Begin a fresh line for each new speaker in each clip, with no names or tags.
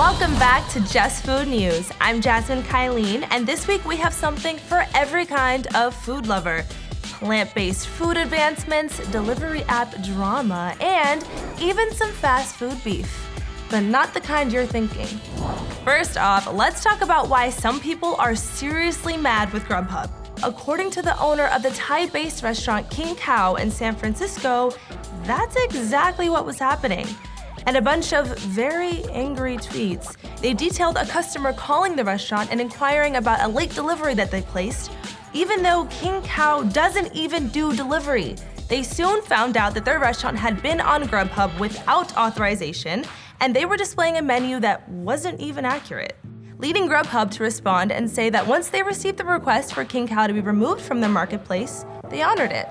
Welcome back to Just Food News. I'm Jasmine Kylene, and this week we have something for every kind of food lover. Plant-based food advancements, delivery app drama, and even some fast food beef. But not the kind you're thinking. First off, let's talk about why some people are seriously mad with Grubhub. According to the owner of the Thai-based restaurant King Cow in San Francisco, that's exactly what was happening. And a bunch of very angry tweets. They detailed a customer calling the restaurant and inquiring about a late delivery that they placed, even though King Cow doesn't even do delivery. They soon found out that their restaurant had been on Grubhub without authorization, and they were displaying a menu that wasn't even accurate, leading Grubhub to respond and say that once they received the request for King Cow to be removed from their marketplace, they honored it.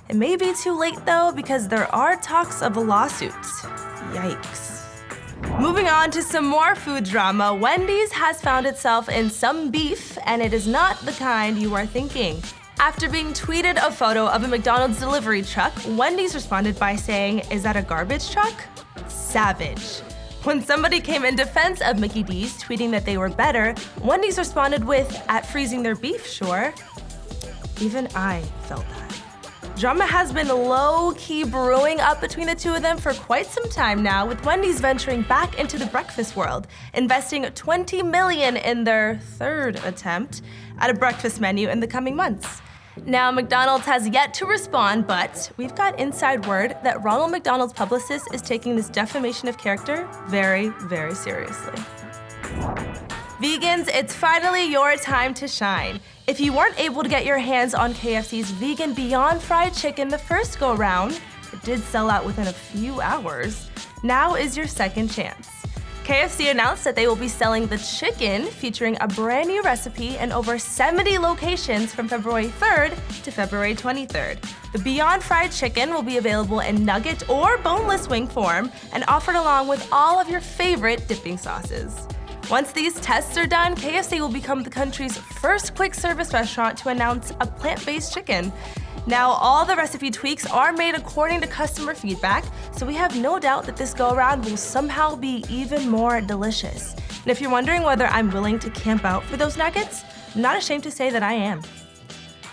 It may be too late though, because there are talks of a lawsuit. Yikes. Moving on to some more food drama, Wendy's has found itself in some beef, and it is not the kind you are thinking. After being tweeted a photo of a McDonald's delivery truck, Wendy's responded by saying, "Is that a garbage truck?" Savage. When somebody came in defense of Mickey D's, tweeting that they were better, Wendy's responded with, "At freezing their beef, sure." Even I felt that. Drama has been low-key brewing up between the two of them for quite some time now, with Wendy's venturing back into the breakfast world, investing $20 million in their third attempt at a breakfast menu in the coming months. Now, McDonald's has yet to respond, but we've got inside word that Ronald McDonald's publicist is taking this defamation of character very, very seriously. Vegans, it's finally your time to shine. If you weren't able to get your hands on KFC's vegan Beyond Fried Chicken the first go-round, it did sell out within a few hours, now is your second chance. KFC announced that they will be selling the chicken, featuring a brand new recipe in over 70 locations from February 3rd to February 23rd. The Beyond Fried Chicken will be available in nugget or boneless wing form and offered along with all of your favorite dipping sauces. Once these tests are done, KFC will become the country's first quick service restaurant to announce a plant-based chicken. Now, all the recipe tweaks are made according to customer feedback, so we have no doubt that this go-around will somehow be even more delicious. And if you're wondering whether I'm willing to camp out for those nuggets, I'm not ashamed to say that I am.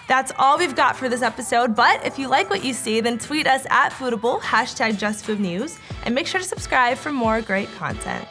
That's all we've got for this episode, but if you like what you see, then tweet us at Foodable, #JustFoodNews, and make sure to subscribe for more great content.